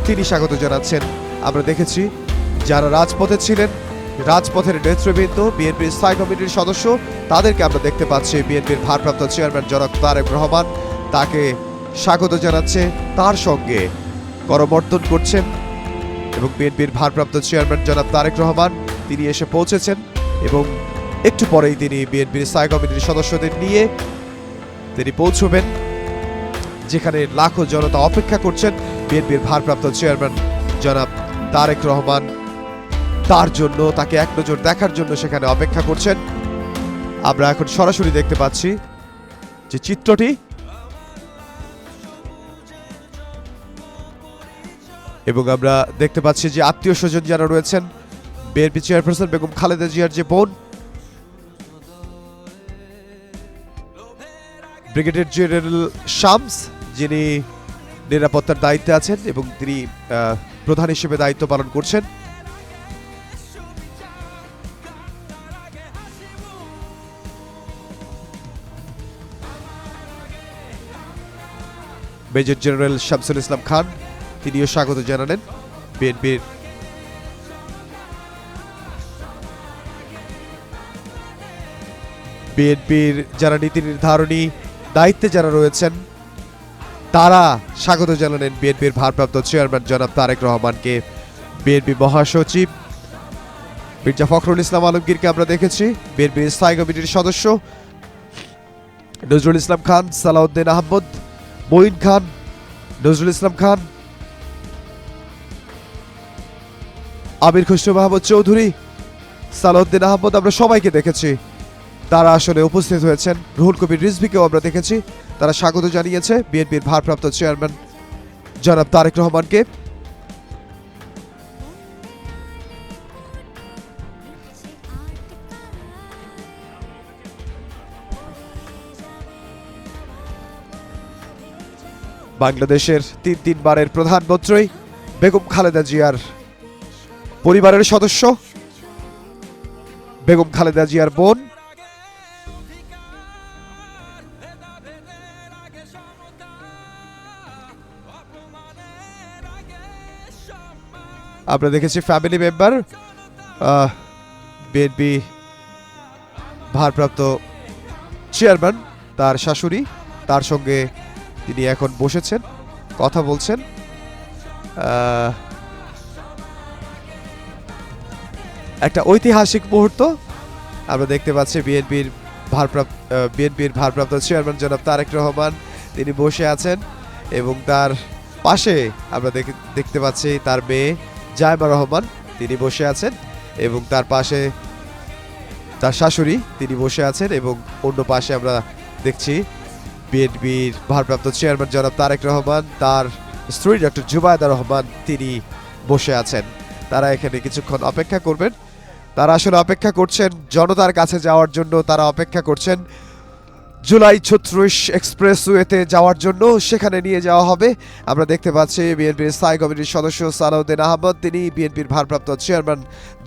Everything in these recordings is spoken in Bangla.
তিনি স্বাগত জানাচ্ছেন। আমরা দেখেছি যারা রাজপথে ছিলেন, রাজপথের নেতৃবৃন্দ, বিএনপির স্থায়ী কমিটির সদস্য, তাদেরকে আমরা দেখতে পাচ্ছি। বিএনপির ভারপ্রাপ্ত চেয়ারম্যান জনাব তারেক রহমান তাকে স্বাগত জানাচ্ছে, তার সঙ্গে করমর্দন করছেন এবং বিএনপির ভারপ্রাপ্ত চেয়ারম্যান জনাব তারেক রহমান তিনি এসে পৌঁছেছেন এবং একটু পরেই তিনি বিএনপির স্থায়ী কমিটির সদস্যদের নিয়ে তিনি পৌঁছবেন যেখানে লাখো জনতা অপেক্ষা করছেন বিএনপির ভারপ্রাপ্ত চেয়ারম্যান জনাব তারেক রহমান তার জন্য, তাকে এক নজর দেখার জন্য সেখানে অপেক্ষা করছেন। আমরা এখন সরাসরি দেখতে পাচ্ছি যে চিত্রটি, এবং আমরা দেখতে পাচ্ছি যে আত্মীয় স্বজন যারা রয়েছেন, বিএনপি চেয়ারপারসন বেগম খালেদা জিয়ার যে বোন ব্রিগেডিয়ার জেনারেল শামস, যিনি নিরাপত্তার দায়িত্বে আছেন এবং তিনি প্রধান হিসেবে দায়িত্ব পালন করছেন। মেজর জেনারেল শামসুল ইসলাম খান তিনিও স্বাগত জানালেন বিএনপির যারা নীতি নির্ধারণী দায়িত্বে যারা রয়েছেন তারা স্বাগত জানালেন বিএনপির ভারপ্রাপ্ত চেয়ারম্যান জনাব তারেক রহমানকে। বিএনপি মহাসচিব মির্জা ফখরুল ইসলাম আলমগীরকে আমরা দেখেছি, বিএনপির স্থায়ী কমিটির সদস্য নজরুল ইসলাম খান, সালাউদ্দিন আহমদ, মঈন খান, নজরুল ইসলাম খান, আমির খসরু মাহমুদ চৌধুরী, সালাউদ্দিন আহমদ, আমরা সবাইকে দেখেছি তারা আসলে উপস্থিত হয়েছেন। রুহুল কবির রিজভীকেও আমরা দেখেছি, তারা স্বাগত জানিয়েছে বিএনপির ভারপ্রাপ্ত চেয়ারম্যান জনাব তারেক রহমানকে। বাংলাদেশের তিনবারের প্রধানমন্ত্রী বেগম খালেদা জিয়ার পরিবারের সদস্য, বেগম খালেদা জিয়ার বোন, আমরা দেখেছি ফ্যামিলি মেম্বার বিএনপি ভারপ্রাপ্ত চেয়ারম্যান, তার শাশুড়ি, তার সঙ্গে তিনি এখন বসেছেন, কথা বলছেন। একটা ঐতিহাসিক মুহূর্ত আমরা দেখতে পাচ্ছি। বিএনপির ভারপ্রাপ্ত চেয়ারম্যান জনাব তারেক রহমান তিনি বসে আছেন এবং তার পাশে আমরা দেখতে পাচ্ছি তার মেয়ে জায়মা রহমান তিনি বসে আছেন এবং তার পাশে তার শাশুড়ি তিনি বসে আছেন এবং অন্য পাশে আমরা দেখছি বিএনপির ভারপ্রাপ্ত চেয়ারম্যান জনাব তারেক রহমান, তার স্ত্রী ডক্টর জুবায়দা রহমান তিনি বসে আছেন। তারা এখানে কিছুক্ষণ অপেক্ষা করবেন, তারা আসলে অপেক্ষা করছেন জনতার কাছে যাওয়ার জন্য, তারা অপেক্ষা করছেন জুলাই 36 এক্সপ্রেসওয়েতে যাওয়ার জন্য, সেখানে নিয়ে যাওয়া হবে। আমরা দেখতে পাচ্ছি বিএনপির স্থায়ী কমিটির সদস্য সালাউদ্দিন আহমদ তিনি বিএনপির ভারপ্রাপ্ত চেয়ারম্যান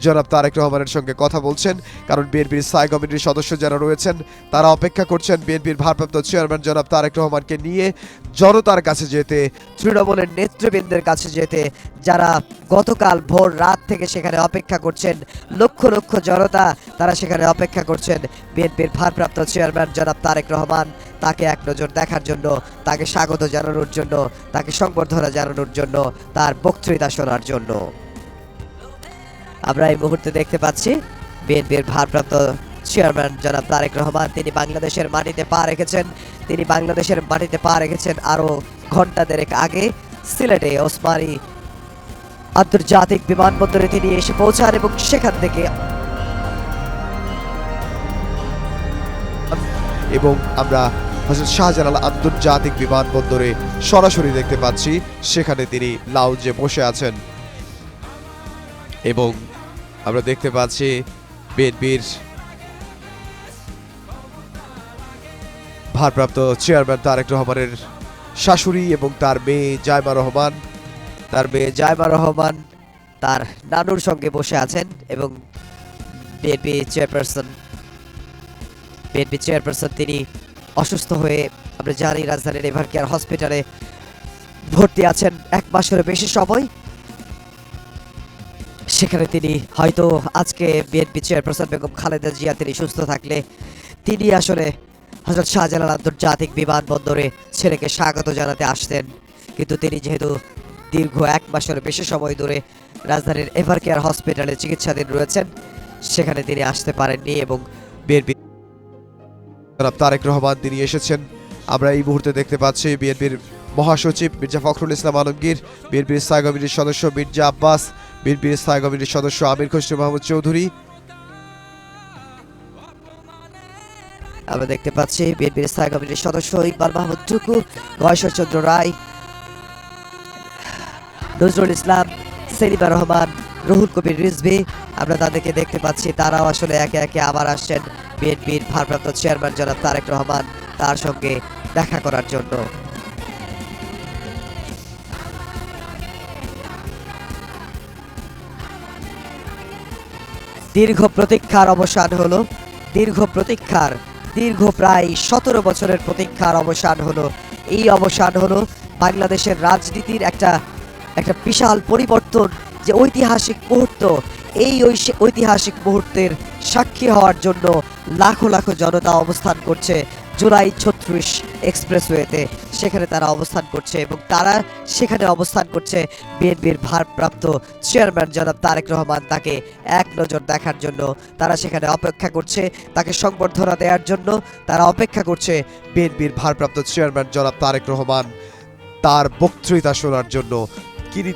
জনাব তারেক রহমানের সঙ্গে কথা বলছেন, কারণ বিএনপির স্থায়ী কমিটির সদস্য যারা রয়েছেন তারা অপেক্ষা করছেন বিএনপির ভারপ্রাপ্ত চেয়ারম্যান জনাব তারেক রহমানকে নিয়ে জনতার কাছে যেতে, তৃণমূলের নেতৃবৃন্দের কাছে যেতে, যারা গতকাল ভোর রাত থেকে সেখানে অপেক্ষা করছেন। লক্ষ লক্ষ জনতা তারা সেখানে অপেক্ষা করছেন বিএনপির ভারপ্রাপ্ত চেয়ারম্যান জনাব তারেক রহমান তাকে এক নজর দেখার জন্য, তাকে স্বাগত জানানোর জন্য, তাকে সংবর্ধনা জানানোর জন্য, তার বক্তৃতা শোনার জন্য। আমরা এই মুহূর্তে দেখতে পাচ্ছি বিএনপির ভারপ্রাপ্ত চেয়ারম্যান জনাব তারেক রহমান তিনি বাংলাদেশের মাটিতে পা রেখেছেন। তিনি বাংলাদেশের মাটিতে পা রেখেছেন আরো ঘন্টা দেড়েক আগে সিলেটে ওসমানী আন্তর্জাতিক বিমানবন্দরে তিনি এসে পৌঁছান এবং সেখান থেকে এবং আমরা হযরত শাহজালাল আন্তর্জাতিক বিমানবন্দরে সরাসরি দেখতে পাচ্ছি সেখানে তিনি লাউঞ্জে বসে আছেন এবং আমরা দেখতে পাচ্ছি বিএনপির ভারপ্রাপ্ত চেয়ারম্যান তারেক রহমানের শাশুড়ি এবং তার মেয়ে জায়মা রহমান তার নানুর সঙ্গে বসে আছেন এবং বিএনপি চেয়ারপারসন তিনি অসুস্থ হয়ে আমরা জানি রাজধানীর এভার কেয়ার হসপিটালে ভর্তি আছেন 1 মাসেরও বেশি সময়। সেখানে তিনি হয়তো আজকে বিএনপি চেয়ারপারসন বেগম খালেদা জিয়া তিনি সুস্থ থাকলে তিনি আসলে হযরত শাহজালাল আন্তর্জাতিক বিমানবন্দরে ছেলেকে স্বাগত জানাতে আসতেন, কিন্তু তিনি যেহেতু দীর্ঘ 1 মাসের বেশি সময় ধরে রাজধানীর এভারকেয়ার হসপিটালে চিকিৎসাধীন রয়েছেন, সেখানে তিনি আসতে পারেননি। এবং বিএনপি জনাব তারেক রহমান তিনি এসেছেন। আমরা এই মুহূর্তে দেখতে পাচ্ছি বিএনপির মহাসচিব মির্জা ফখরুল ইসলাম আলমগীর, বিএনপির স্থায়ী কমিটির সদস্য মির্জা আব্বাস, বিএনপির স্থায়ী কমিটির সদস্য আমির খসরু মাহমুদ চৌধুরী। আমরা দেখতে পাচ্ছি বিএনপির স্থায়ী কমিটির সদস্য ইকবাল মাহমুদ টুকু, গয়েশ্বরচন্দ্র রায়, নজরুল ইসলাম, সেলিমা রহমান, রুহুল কবির রিজভী। আমরা তাদেরকে দেখতে পাচ্ছি, তারাও আসলে একে একে আবার আসছেন বিএনপির ভারপ্রাপ্ত চেয়ারম্যান জনাব তারেক রহমান তার সঙ্গে দেখা করার জন্য। দীর্ঘ প্রতীক্ষার অবসান হলো, দীর্ঘ প্রায় 17 বছরের প্রতীক্ষার অবসান হলো। এই অবসান হলো বাংলাদেশের রাজনীতির একটা বিশাল পরিবর্তন, যে ঐতিহাসিক মুহূর্ত। এই ঐতিহাসিক মুহূর্তের সাক্ষী হওয়ার জন্য লাখো লাখো জনতা অবস্থান করছে জুলাই 36 এক্সপ্রেসওয়েতে। সেখানে তারা অবস্থান করছে এবং তারা সেখানে অবস্থান করছে বিএনপির ভারপ্রাপ্ত চেয়ারম্যান জনাব তারেক রহমান তাকে এক নজর দেখার জন্য। তারা সেখানে অপেক্ষা করছে তাকে সংবর্ধনা দেওয়ার জন্য। তারা অপেক্ষা করছে বিএনপির ভারপ্রাপ্ত চেয়ারম্যান জনাব তারেক রহমান তার বক্তৃতা শোনার জন্য। তিনি